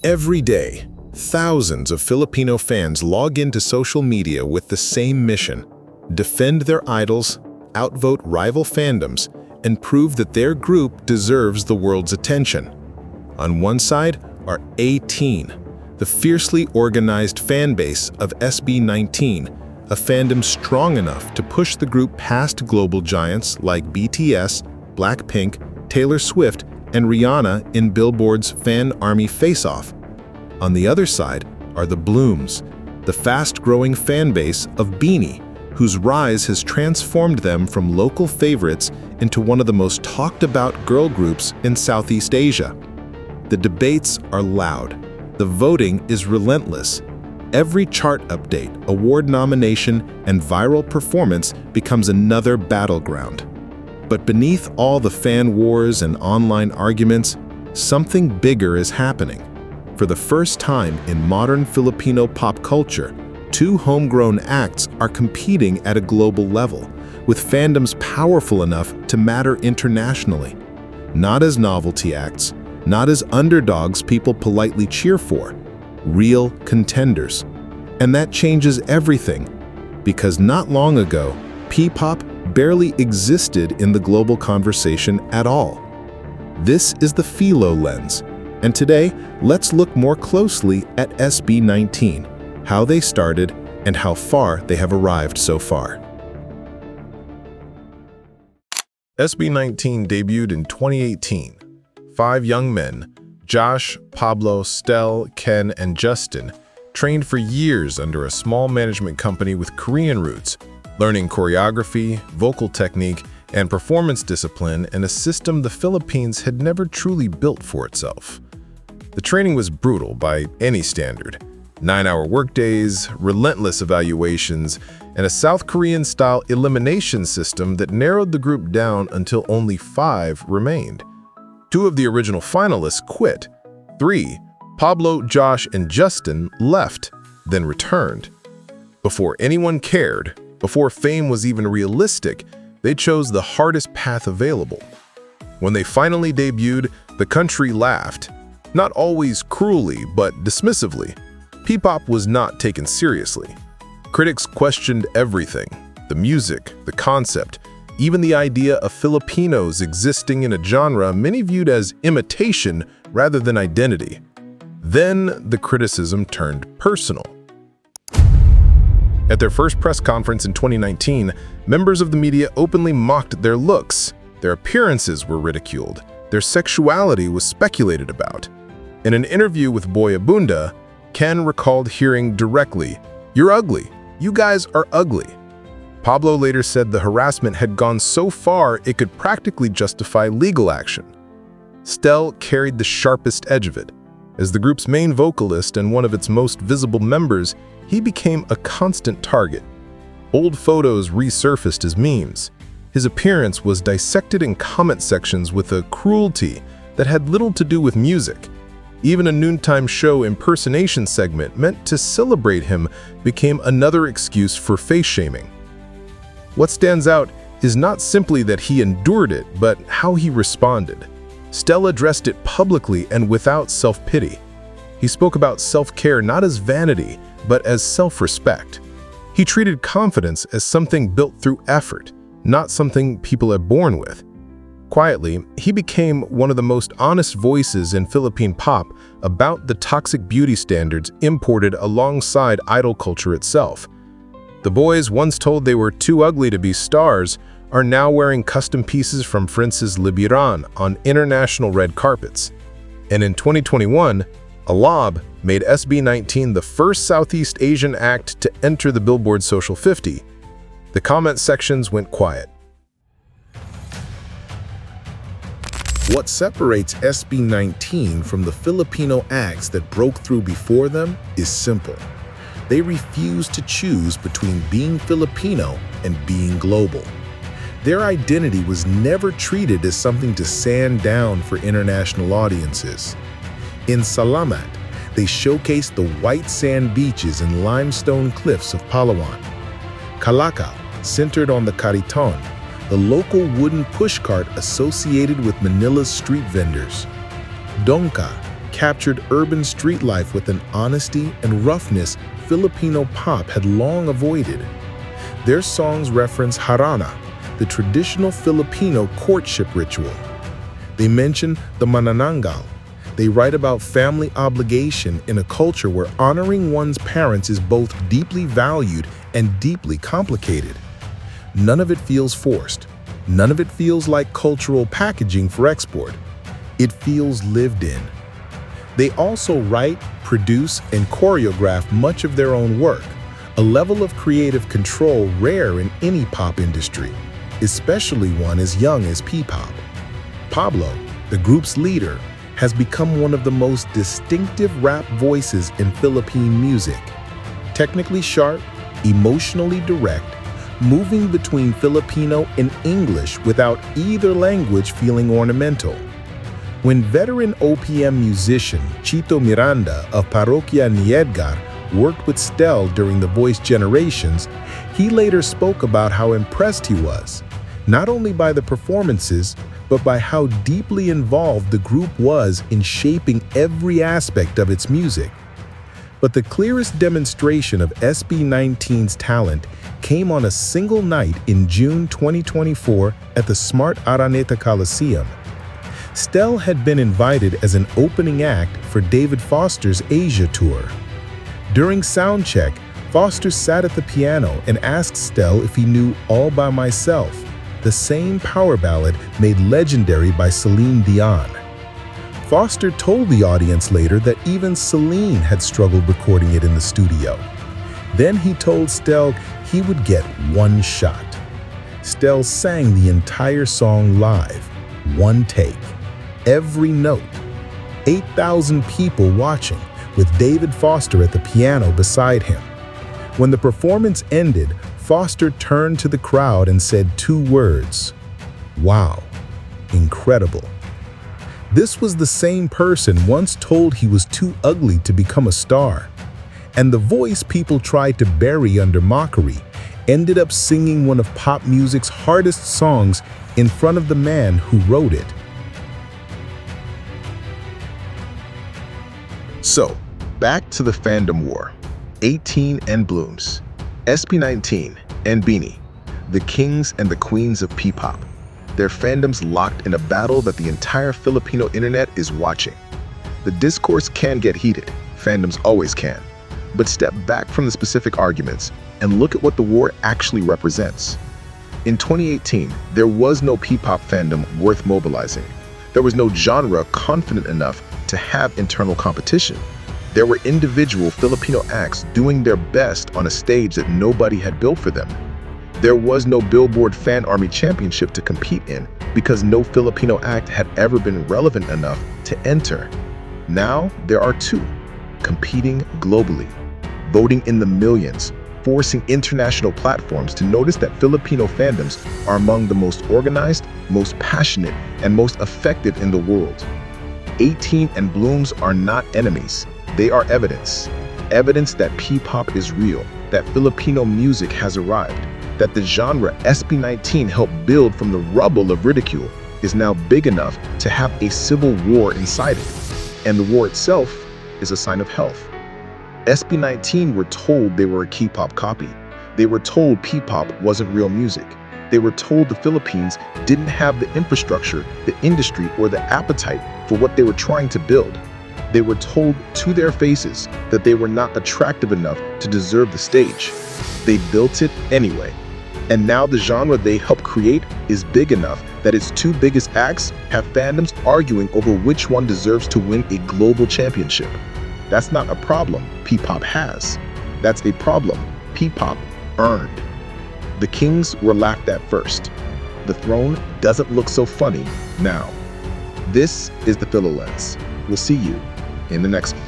Every day, thousands of Filipino fans log into social media with the same mission: defend their idols, outvote rival fandoms, and prove that their group deserves the world's attention. On one side are A-Teen, the fiercely organized fan base of SB19, a fandom strong enough to push the group past global giants like BTS, Blackpink, Taylor Swift, and Rihanna in Billboard's Fan Army Face-Off. On the other side are the Blooms, the fast-growing fan base of BINI, whose rise has transformed them from local favorites into one of the most talked-about girl groups in Southeast Asia. The debates are loud. The voting is relentless. Every chart update, award nomination, and viral performance becomes another battleground. But beneath all the fan wars and online arguments, something bigger is happening. For the first time in modern Filipino pop culture, two homegrown acts are competing at a global level, with fandoms powerful enough to matter internationally. Not as novelty acts, not as underdogs people politely cheer for, real contenders. And that changes everything, because not long ago, P-pop barely existed in the global conversation at all. This is the Filo Lens, and today, let's look more closely at SB19, how they started, and how far they have arrived so far. SB19 debuted in 2018. 5 young men, Josh, Pablo, Stell, Ken, and Justin, trained for years under a small management company with Korean roots, learning choreography, vocal technique, and performance discipline in a system the Philippines had never truly built for itself. The training was brutal by any standard: 9-hour workdays, relentless evaluations, and a South Korean-style elimination system that narrowed the group down until only 5 remained. 2 of the original finalists quit. 3, Pablo, Josh, and Justin, left, then returned. Before anyone cared, before fame was even realistic, they chose the hardest path available. When they finally debuted, the country laughed. Not always cruelly, but dismissively. P-pop was not taken seriously. Critics questioned everything: the music, the concept, even the idea of Filipinos existing in a genre many viewed as imitation rather than identity. Then the criticism turned personal. At their first press conference in 2019, members of the media openly mocked their looks. Their appearances were ridiculed. Their sexuality was speculated about. In an interview with Boy Abunda, Ken recalled hearing directly, "You're ugly. You guys are ugly." Pablo later said the harassment had gone so far it could practically justify legal action. Stell carried the sharpest edge of it. As the group's main vocalist and one of its most visible members, he became a constant target. Old photos resurfaced as memes. His appearance was dissected in comment sections with a cruelty that had little to do with music. Even a noontime show impersonation segment meant to celebrate him became another excuse for face shaming. What stands out is not simply that he endured it, but how he responded. Stell addressed it publicly and without self-pity. He spoke about self-care not as vanity, but as self-respect. He treated confidence as something built through effort, not something people are born with. Quietly, he became one of the most honest voices in Philippine pop about the toxic beauty standards imported alongside idol culture itself. The boys, once told they were too ugly to be stars, are now wearing custom pieces from Prince's Libiran on international red carpets. And in 2021, Alab made SB19 the first Southeast Asian act to enter the Billboard Social 50. The comment sections went quiet. What separates SB19 from the Filipino acts that broke through before them is simple. They refuse to choose between being Filipino and being global. Their identity was never treated as something to sand down for international audiences. In Salamat, they showcased the white sand beaches and limestone cliffs of Palawan. Kalakaw centered on the Kariton, the local wooden pushcart associated with Manila's street vendors. Dongka captured urban street life with an honesty and roughness Filipino pop had long avoided. Their songs reference harana, the traditional Filipino courtship ritual. They mention the manananggal. They write about family obligation in a culture where honoring one's parents is both deeply valued and deeply complicated. None of it feels forced. None of it feels like cultural packaging for export. It feels lived in. They also write, produce, and choreograph much of their own work, a level of creative control rare in any pop industry, especially one as young as P-pop. Pablo, the group's leader, has become one of the most distinctive rap voices in Philippine music. Technically sharp, emotionally direct, moving between Filipino and English without either language feeling ornamental. When veteran OPM musician Chito Miranda of Parroquia Ni Edgar worked with Stell during The Voice Generations, he later spoke about how impressed he was, not only by the performances, but by how deeply involved the group was in shaping every aspect of its music. But the clearest demonstration of SB19's talent came on a single night in June 2024 at the Smart Araneta Coliseum. Stell had been invited as an opening act for David Foster's Asia tour. During soundcheck, Foster sat at the piano and asked Stell if he knew All By Myself, the same power ballad made legendary by Celine Dion. Foster told the audience later that even Celine had struggled recording it in the studio. Then he told Stell he would get one shot. Stell sang the entire song live, one take, every note. 8,000 people watching, with David Foster at the piano beside him. When the performance ended, Foster turned to the crowd and said 2 words: "Wow, incredible." This was the same person once told he was too ugly to become a star. And the voice people tried to bury under mockery ended up singing one of pop music's hardest songs in front of the man who wrote it. So, back to the fandom war. 18 and Blooms, SB19 and Beanie, the kings and the queens of P-pop. Their fandoms locked in a battle that the entire Filipino internet is watching. The discourse can get heated, fandoms always can. But step back from the specific arguments and look at what the war actually represents. In 2018, there was no P-pop fandom worth mobilizing. There was no genre confident enough to have internal competition. There were individual Filipino acts doing their best on a stage that nobody had built for them. There was no Billboard Fan Army Championship to compete in because no Filipino act had ever been relevant enough to enter. Now there are 2, competing globally, voting in the millions, forcing international platforms to notice that Filipino fandoms are among the most organized, most passionate, and most effective in the world. 18 and Blooms are not enemies. They are evidence. Evidence that P-pop is real, that Filipino music has arrived, that the genre SB19 helped build from the rubble of ridicule is now big enough to have a civil war inside it. And the war itself is a sign of health. SB19 were told they were a K-pop copy. They were told P-pop wasn't real music. They were told the Philippines didn't have the infrastructure, the industry, or the appetite for what they were trying to build. They were told to their faces that they were not attractive enough to deserve the stage. They built it anyway. And now the genre they helped create is big enough that its 2 biggest acts have fandoms arguing over which one deserves to win a global championship. That's not a problem P-pop has. That's a problem P-pop earned. The kings were laughed at first. The throne doesn't look so funny now. This is the Filo Lens. We'll see you in the next one.